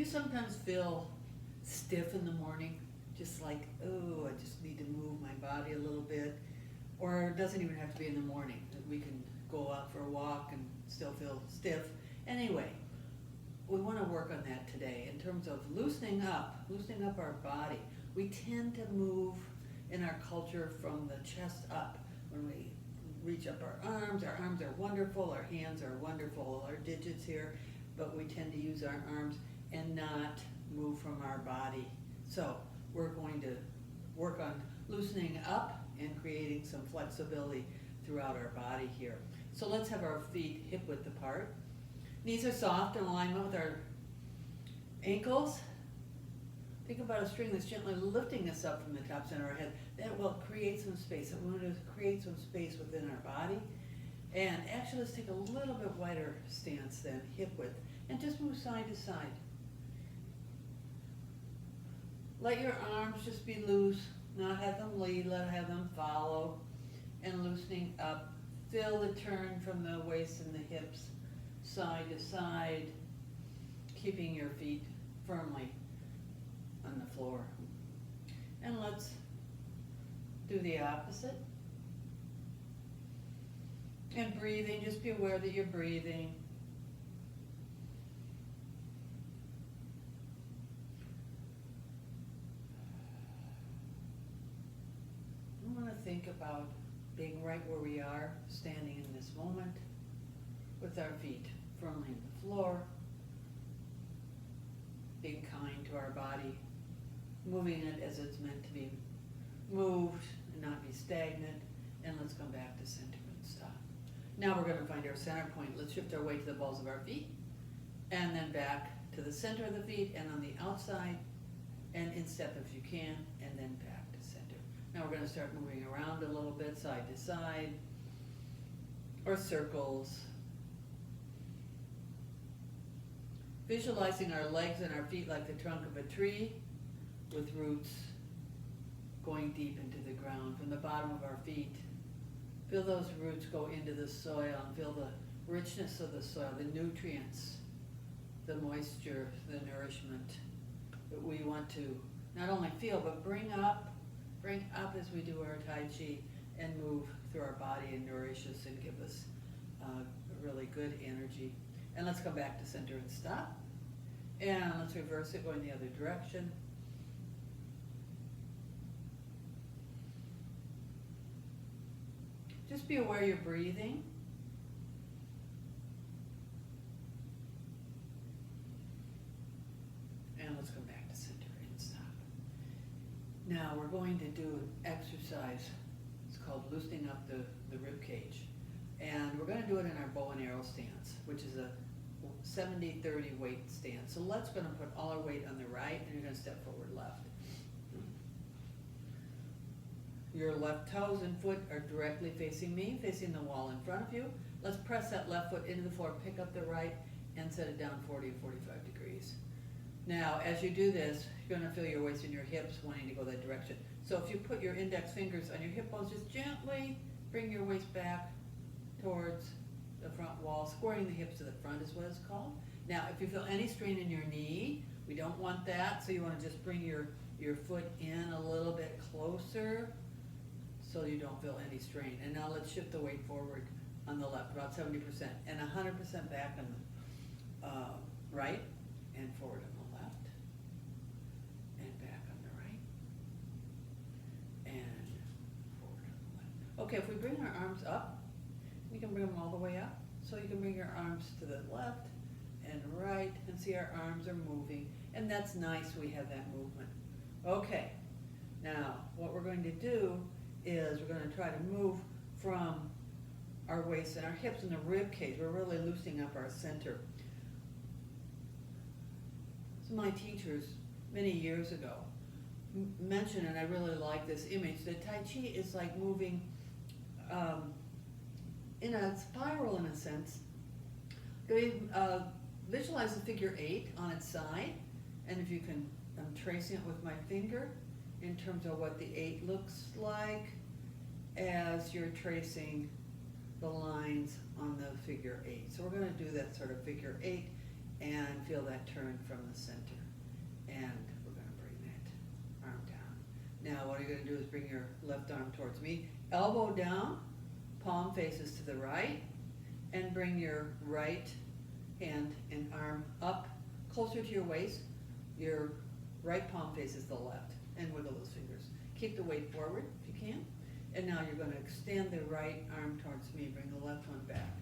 sometimes feel stiff in the morning? Just like, oh, I just need to move my body a little bit. Or it doesn't even have to be in the morning. We can go out for a walk and still feel stiff. Anyway, we want to work on that today in terms of loosening up our body. We tend to move in our culture from the chest up. When we reach up our arms are wonderful, our hands are wonderful, our digits here, but we tend to use our arms and not move from our body. So we're going to work on loosening up and creating some flexibility throughout our body here. So let's have our feet hip width apart. Knees are soft in alignment with our ankles. Think about a string that's gently lifting us up from the top center of our head. That will create some space. We want to create some space within our body. And actually, let's take a little bit wider stance than hip width and just move side to side. Let your arms just be loose, not have them lead, have them follow. And loosening up. Feel the turn from the waist and the hips, side to side, keeping your feet firmly on the floor. And let's do the opposite. And breathing, just be aware that you're breathing. I want to think about being right where we are, standing in this moment, with our feet firmly on the floor, being kind to our body, moving it as it's meant to be moved and not be stagnant. And let's come back to center and stop. Now we're going to find our center point. Let's shift our weight to the balls of our feet, and then back to the center of the feet and on the outside, and instep if you can, and then back to center. Now we're going to start moving around a little bit, side to side, or circles. Visualizing our legs and our feet like the trunk of a tree with roots going deep into the ground from the bottom of our feet. Feel those roots go into the soil and feel the richness of the soil, the nutrients, the moisture, the nourishment that we want to not only feel but bring up as we do our Tai Chi and move through our body and nourish us and give us really good energy. And let's come back to center and stop. And let's reverse it, going the other direction. Just be aware you're breathing. And let's come back to center and stop. Now we're going to do an exercise. It's called loosening up the rib cage. And we're going to do it in our bow and arrow stance, which is a 70-30 weight stance. So let's going to put all our weight on the right, and you're going to step forward left. Your left toes and foot are directly facing me, facing the wall in front of you. Let's press that left foot into the floor, pick up the right, and set it down 40 or 45 degrees. Now, as you do this, you're going to feel your waist and your hips wanting to go that direction. So if you put your index fingers on your hip bones, just gently bring your waist back towards the front wall. Squaring the hips to the front is what it's called. Now, if you feel any strain in your knee, we don't want that, so you want to just bring your foot in a little bit closer so you don't feel any strain. And now let's shift the weight forward on the left, about 70%, and 100% back on the right, and forward on the left, and back on the right, and forward on the left. Okay, if we bring our arms up, we can bring them all the way up. So you can bring your arms to the left and right, and see our arms are moving, and that's nice, we have that movement. Okay, now what we're going to do is we're going to try to move from our waist and our hips and the rib cage. We're really loosening up our center. So my teachers many years ago mentioned, and I really like this image, that Tai Chi is like moving in a spiral in a sense. They visualize the figure 8 on its side, and if you can, I'm tracing it with my finger in terms of what the 8 looks like as you're tracing the lines on the figure 8. So we're going to do that sort of figure 8 and feel that turn from the center. And we're going to bring that arm down. Now what you're going to do is bring your left arm towards me, elbow down, palm faces to the right, and bring your right hand and arm up closer to your waist. Your right palm faces the left, and wiggle those fingers. Keep the weight forward if you can. And now you're going to extend the right arm towards me, bring the left one back,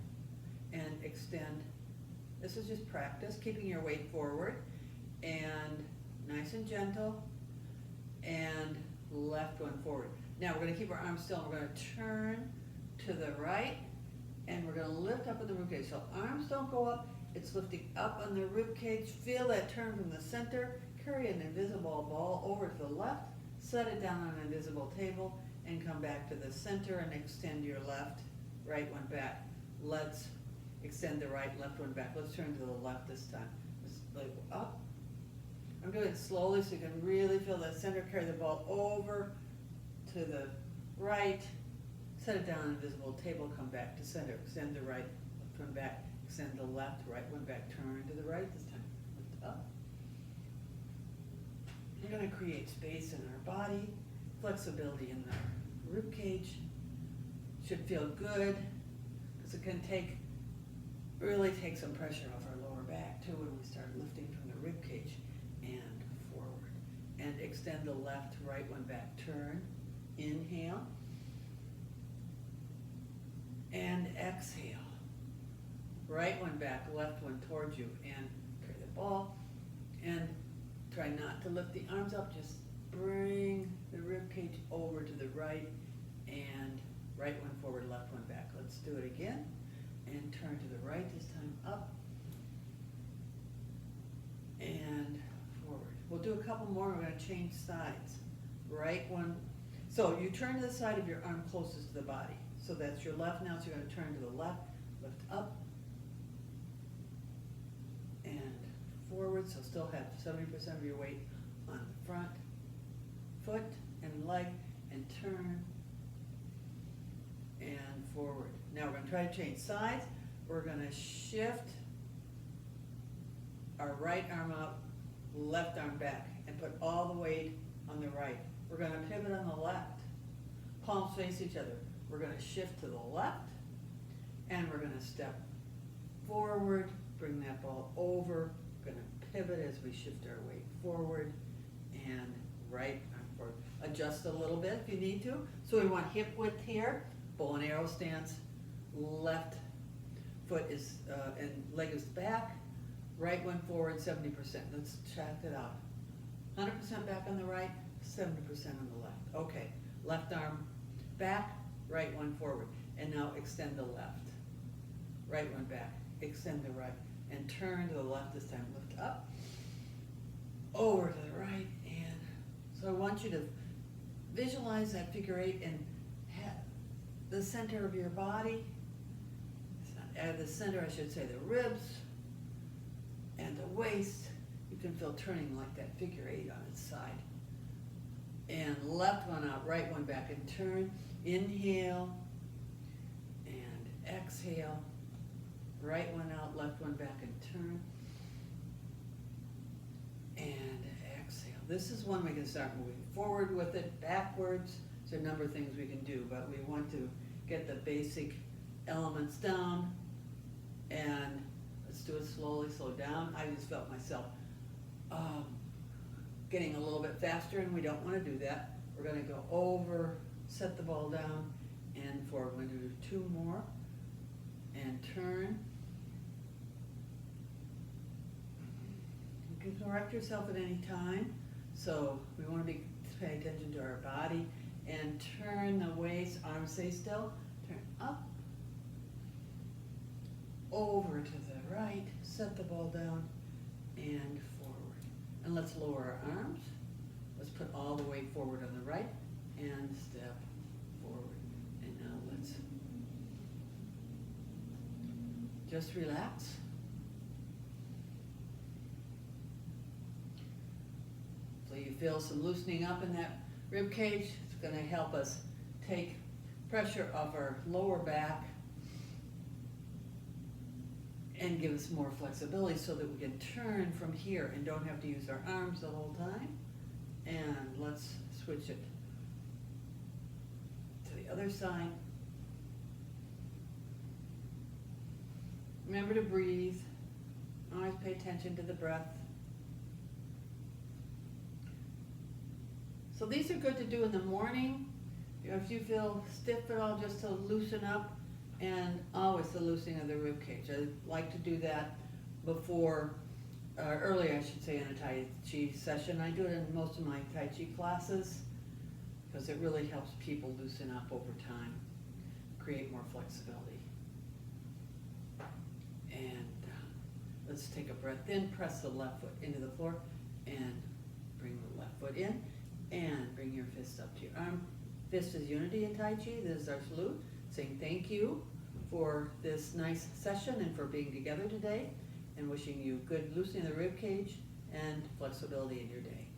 and extend. This is just practice, keeping your weight forward, and nice and gentle, and left one forward. Now we're going to keep our arms still, and we're going to turn to the right, and we're going to lift up with the ribcage. So arms don't go up, it's lifting up on the ribcage. Feel that turn from the center. Carry an invisible ball over to the left, set it down on an invisible table, and come back to the center and extend your left, right one back. Let's extend the right, left one back. Let's turn to the left this time. Let's like up. I'm doing it slowly so you can really feel the center. Carry the ball over to the right, set it down on an invisible table, come back to center. Extend the right, left one back. Extend the left, right one back. Turn to the right this time. Lift up. We're going to create space in our body, flexibility in the rib cage. Should feel good because it can really take some pressure off our lower back too when we start lifting from the rib cage and forward. And extend the left, right one back. Turn, inhale, and exhale. Right one back, left one towards you, and carry the ball. And try not to lift the arms up, just bring the rib cage over to the right, and right one forward, left one back. Let's do it again, and turn to the right this time, up, and forward. We'll do a couple more, we're going to change sides. Right one, so you turn to the side of your arm closest to the body. So that's your left now, so you're going to turn to the left, lift up, and forward, so still have 70% of your weight on the front foot and leg, and turn and forward. Now we're going to try to change sides. We're going to shift our right arm up, left arm back, and put all the weight on the right. We're going to pivot on the left. Palms face each other. We're going to shift to the left, and we're going to step forward, bring that ball over. We're going to pivot as we shift our weight forward, and right arm forward. Adjust a little bit if you need to. So we want hip width here, bow and arrow stance. Left foot is and leg is back. Right one forward, 70%. Let's check it out. 100% back on the right, 70% on the left. Okay, left arm back, right one forward. And now extend the left. Right one back, extend the right, and turn to the left this time. Lift up, over to the right, and so I want you to visualize that figure eight and have the center of your body, the center, I should say, the ribs and the waist. You can feel turning like that figure eight on its side. And left one out, right one back, and turn. Inhale and exhale. Right one out, left one back, and turn. And exhale. This is one we can start moving forward with it, backwards. There's a number of things we can do, but we want to get the basic elements down. And let's do it slowly, slow down. I just felt myself getting a little bit faster, and we don't want to do that. We're going to go over, set the ball down, and forward. We're going to do two more, and turn. You can correct yourself at any time, so we want to be paying attention to our body, and turn the waist, arms stay still, turn up, over to the right, set the ball down, and forward. And let's lower our arms. Let's put all the weight forward on the right, and step forward. And now let's just relax. So you feel some loosening up in that rib cage. It's going to help us take pressure off our lower back and give us more flexibility so that we can turn from here and don't have to use our arms the whole time. And let's switch it to the other side. Remember to breathe. Always pay attention to the breath. So these are good to do in the morning. If you feel stiff at all, just to loosen up, and always the loosening of the rib cage. I like to do that before, early I should say, in a Tai Chi session. I do it in most of my Tai Chi classes because it really helps people loosen up over time, create more flexibility. And let's take a breath in, press the left foot into the floor, and bring the left foot in, and bring your fist up to your arm. Fist is unity in Tai Chi. This is our salute, saying thank you for this nice session and for being together today, and wishing you good loosening of the rib cage and flexibility in your day.